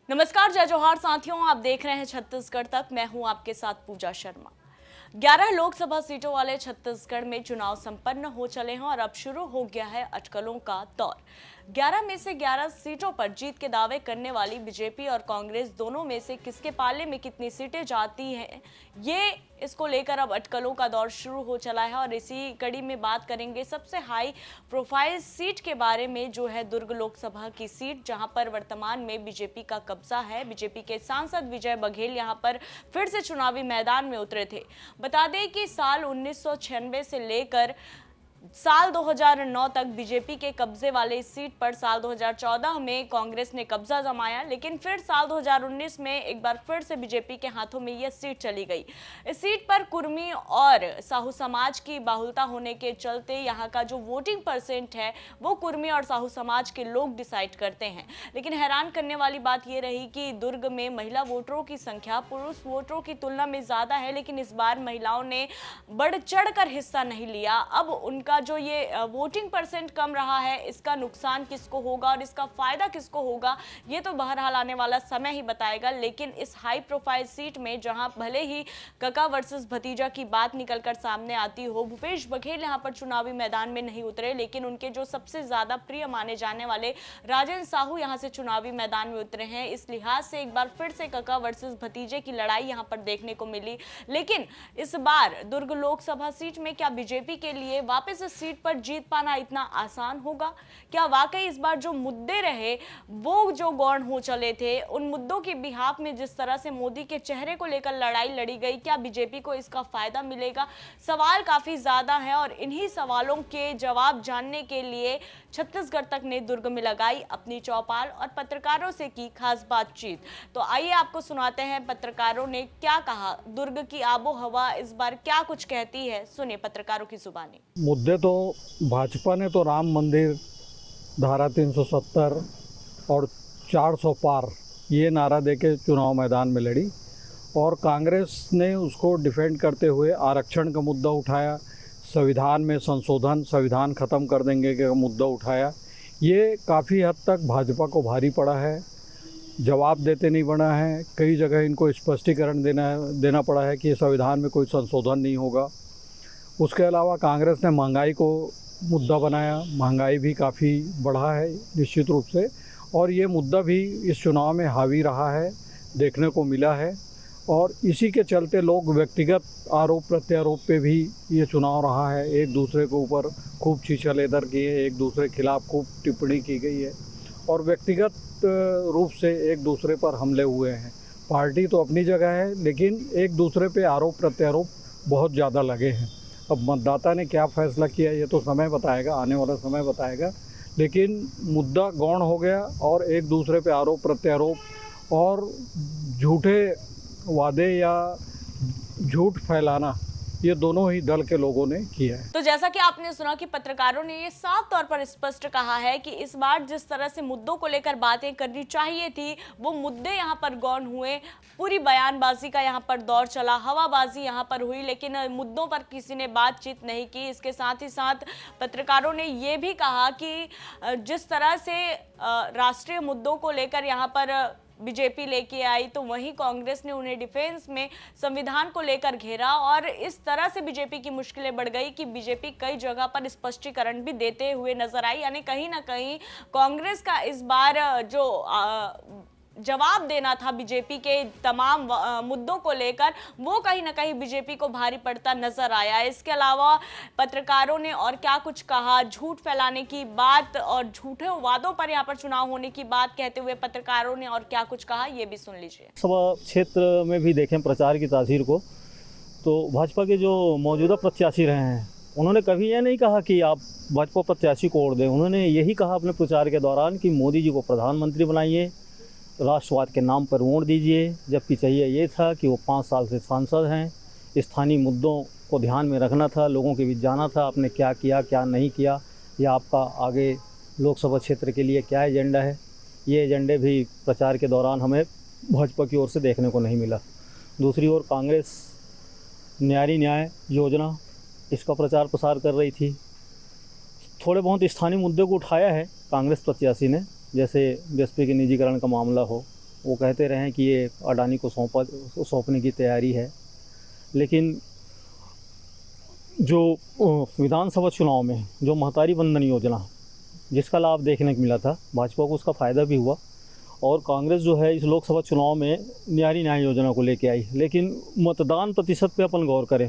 नमस्कार, जय जोहार साथियों। आप देख रहे हैं छत्तीसगढ़ तक। मैं हूं आपके साथ पूजा शर्मा। 11 लोकसभा सीटों वाले छत्तीसगढ़ में चुनाव संपन्न हो चले हैं और अब शुरू हो गया है अटकलों का दौर। 11 में से 11 सीटों पर जीत के दावे करने वाली बीजेपी और कांग्रेस दोनों में से किसके पाले में कितनी सीटें जाती हैं, ये इसको लेकर अब अटकलों का दौर शुरू हो चला है। और इसी कड़ी में बात करेंगे सबसे हाई प्रोफाइल सीट के बारे में, जो है दुर्ग लोकसभा की सीट, जहां पर वर्तमान में बीजेपी का कब्जा है। बीजेपी के सांसद विजय बघेल यहां पर फिर से चुनावी मैदान में उतरे थे। बता दें कि साल 1996 से लेकर साल 2009 तक बीजेपी के कब्जे वाले इस सीट पर साल 2014 में कांग्रेस ने कब्जा जमाया, लेकिन फिर साल 2019 में एक बार फिर से बीजेपी के हाथों में यह सीट चली गई। इस सीट पर कुर्मी और साहू समाज की बाहुलता होने के चलते यहाँ का जो वोटिंग परसेंट है वो कुर्मी और साहू समाज के लोग डिसाइड करते हैं। लेकिन हैरान करने वाली बात यह रही कि दुर्ग में महिला वोटरों की संख्या पुरुष वोटरों की तुलना में ज्यादा है, लेकिन इस बार महिलाओं ने बढ़ चढ़ कर हिस्सा नहीं लिया। अब उनका जो ये वोटिंग परसेंट कम रहा है, इसका नुकसान किसको होगा और इसका फायदा किसको होगा, ये तो बहरहाल आने वाला समय ही बताएगा। लेकिन इस हाई प्रोफाइल सीट में, जहां भले ही कका वर्सेस भतीजा की बात निकलकर सामने आती हो, भूपेश बघेल यहां पर चुनावी मैदान में नहीं उतरे, लेकिन उनके जो सबसे ज्यादा प्रिय माने जाने वाले राजेंद्र साहू यहां से चुनावी मैदान में उतरे हैं। इस लिहाज से एक बार फिर से कका वर्सेस भतीजे की लड़ाई यहां पर देखने को मिली। लेकिन इस बार दुर्ग लोकसभा सीट में क्या बीजेपी के लिए वापस इस सीट पर जीत पाना इतना आसान होगा? क्या वाकई इस बार जो मुद्दे रहे वो जो गौण हो चले थे, उन मुद्दों के बिहाफ में जिस तरह से मोदी के चेहरे को लेकर लड़ाई लड़ी गई, क्या बीजेपी को इसका फायदा मिलेगा? सवाल काफी ज्यादा है और इन्हीं सवालों के जवाब जानने के लिए छत्तीसगढ़ तक ने दुर्ग में लगाई अपनी चौपाल और पत्रकारों से की खास बातचीत। तो आइए आपको सुनाते हैं पत्रकारों ने क्या कहा। दुर्ग की आबो हवा इस बार क्या कुछ कहती है, सुनिए पत्रकारों की जुबानी। मुद्दे तो भाजपा ने तो राम मंदिर, धारा 370 और 400 पार ये नारा देके चुनाव मैदान में लड़ी, और कांग्रेस ने उसको डिफेंड करते हुए आरक्षण का मुद्दा उठाया, संविधान में संशोधन, संविधान ख़त्म कर देंगे का मुद्दा उठाया। ये काफ़ी हद तक भाजपा को भारी पड़ा है, जवाब देते नहीं बना है। कई जगह इनको स्पष्टीकरण देना पड़ा है कि संविधान में कोई संशोधन नहीं होगा। उसके अलावा कांग्रेस ने महंगाई को मुद्दा बनाया, महंगाई भी काफ़ी बढ़ा है निश्चित रूप से, और ये मुद्दा भी इस चुनाव में हावी रहा है, देखने को मिला है। और इसी के चलते लोग व्यक्तिगत आरोप प्रत्यारोप पे भी ये चुनाव रहा है। एक दूसरे के ऊपर खूब छीछलेदर किए, एक दूसरे के खिलाफ खूब टिप्पणी की गई है और व्यक्तिगत रूप से एक दूसरे पर हमले हुए हैं। पार्टी तो अपनी जगह है, लेकिन एक दूसरे पे आरोप प्रत्यारोप बहुत ज़्यादा लगे हैं। अब मतदाता ने क्या फैसला किया ये तो समय बताएगा, आने वाला समय बताएगा। लेकिन मुद्दा गौण हो गया और एक दूसरे पे आरोप प्रत्यारोप और झूठे वादे या झूठ फैलाना, ये दोनों ही दल के लोगों ने किया है। तो जैसा कि आपने सुना कि पत्रकारों ने ये साफ तौर पर स्पष्ट कहा है कि इस बार जिस तरह से मुद्दों को लेकर बातें करनी चाहिए थी, वो मुद्दे यहाँ पर गौण हुए। पूरी बयानबाजी का यहाँ पर दौर चला, हवाबाजी यहाँ पर हुई, लेकिन मुद्दों पर किसी ने बातचीत नहीं की। इसके साथ ही साथ पत्रकारों ने ये भी कहा कि जिस तरह से राष्ट्रीय मुद्दों को लेकर यहाँ पर बीजेपी लेके आई, तो वहीं कांग्रेस ने उन्हें डिफेंस में संविधान को लेकर घेरा और इस तरह से बीजेपी की मुश्किलें बढ़ गई कि बीजेपी कई जगह पर स्पष्टीकरण भी देते हुए नजर आई। यानी कहीं ना कहीं कांग्रेस का इस बार जो जवाब देना था बीजेपी के तमाम मुद्दों को लेकर, वो कहीं ना कहीं बीजेपी को भारी पड़ता नजर आया। इसके अलावा पत्रकारों ने और क्या कुछ कहा, झूठ फैलाने की बात और झूठे वादों पर यहाँ पर चुनाव होने की बात कहते हुए पत्रकारों ने और क्या कुछ कहा, ये भी सुन लीजिए। सभा क्षेत्र में भी देखें प्रचार की तासीर को, तो भाजपा के जो मौजूदा प्रत्याशी रहे हैं उन्होंने कभी ये नहीं कहा कि आप भाजपा प्रत्याशी को वोट दें। उन्होंने यही कहा अपने प्रचार के दौरान कि मोदी जी को प्रधानमंत्री बनाइए, राष्ट्रवाद के नाम पर वोट दीजिए। जबकि चाहिए ये था कि वो 5 साल से सांसद हैं, स्थानीय मुद्दों को ध्यान में रखना था, लोगों के बीच जाना था, आपने क्या किया क्या नहीं किया, या आपका आगे लोकसभा क्षेत्र के लिए क्या एजेंडा है। ये एजेंडे भी प्रचार के दौरान हमें भाजपा की ओर से देखने को नहीं मिला। दूसरी ओर कांग्रेस न्यारी न्याय योजना, इसका प्रचार प्रसार कर रही थी। थोड़े बहुत स्थानीय मुद्दे को उठाया है कांग्रेस प्रत्याशी ने, जैसे बीएसपी के निजीकरण का मामला हो वो कहते रहे कि ये अडानी को सौंपने की तैयारी है, लेकिन जो विधानसभा चुनाव में जो महतारी वंदन योजना जिसका लाभ देखने को मिला था, भाजपा को उसका फ़ायदा भी हुआ और कांग्रेस जो है इस लोकसभा चुनाव में न्यारी न्याय योजना को लेके आई। लेकिन मतदान प्रतिशत पे अपन गौर करें,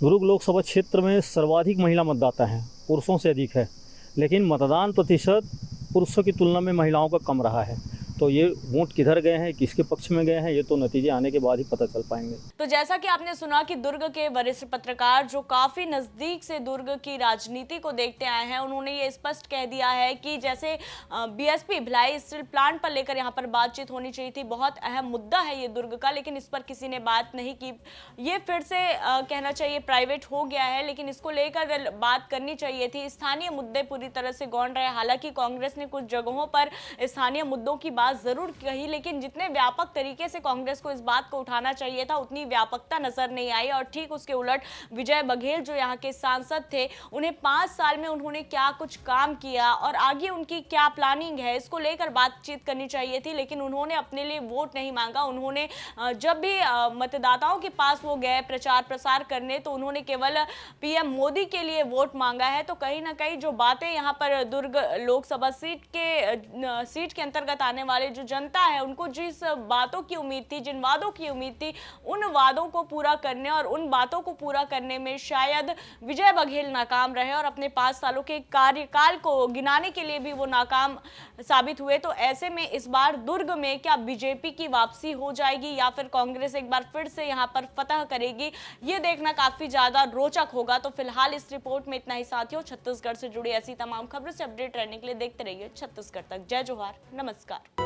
दुर्ग लोकसभा क्षेत्र में सर्वाधिक महिला मतदाता हैं, पुरुषों से अधिक है, लेकिन मतदान प्रतिशत पुरुषों की तुलना में महिलाओं का कम रहा है। तो ये वोट किधर गए हैं, किसके पक्ष में गए हैं, ये तो नतीजे आने के बाद ही पता चल पाएंगे। तो जैसा कि आपने सुना कि दुर्ग के वरिष्ठ पत्रकार जो काफी नजदीक से दुर्ग की राजनीति को देखते आए हैं, उन्होंने ये स्पष्ट कह दिया है कि जैसे बीएसपी भिलाई स्टील प्लांट पर लेकर यहाँ पर बातचीत होनी चाहिए थी, बहुत अहम मुद्दा है ये दुर्ग का, लेकिन इस पर किसी ने बात नहीं की। ये फिर से कहना चाहिए प्राइवेट हो गया है, लेकिन इसको लेकर बात करनी चाहिए थी। स्थानीय मुद्दे पूरी तरह से गौण रहे। हालांकि कांग्रेस ने कुछ जगहों पर स्थानीय मुद्दों की बात जरूर कही, लेकिन जितने व्यापक तरीके से कांग्रेस को इस बात को उठाना चाहिए था उतनी व्यापकता नजर नहीं आई। और ठीक उसके उलट विजय बघेल जो यहाँ के सांसद थे, उन्हें 5 साल में उन्होंने क्या कुछ काम किया और आगे उनकी क्या प्लानिंग है, इसको लेकर बातचीत करनी चाहिए थी। लेकिन उन्होंने अपने लिए वोट नहीं मांगा। उन्होंने जब भी मतदाताओं के पास वो गए प्रचार प्रसार करने, तो उन्होंने केवल पीएम मोदी के लिए वोट मांगा है। तो कहीं ना कहीं जो बातें यहाँ पर दुर्ग लोकसभा सीट के अंतर्गत आने वाले जो जनता है, उनको जिस बातों की उम्मीद थी, जिन वादों की उम्मीद थी, उन वादों को पूरा करने और उन बातों को पूरा करने में शायद विजय बघेल नाकाम रहे और अपने 5 सालों के कार्यकाल को गिनाने के लिए भी वो नाकाम साबित हुए। तो ऐसे में इस बार दुर्ग में क्या बीजेपी की वापसी हो जाएगी या फिर कांग्रेस एक बार फिर से यहाँ पर फतह करेगी, ये देखना काफी ज्यादा रोचक होगा। तो फिलहाल इस रिपोर्ट में इतना ही साथियों। छत्तीसगढ़ से जुड़ी ऐसी तमाम खबरों से अपडेट रहने के लिए देखते रहिए छत्तीसगढ़ तक। जय जोहार, नमस्कार।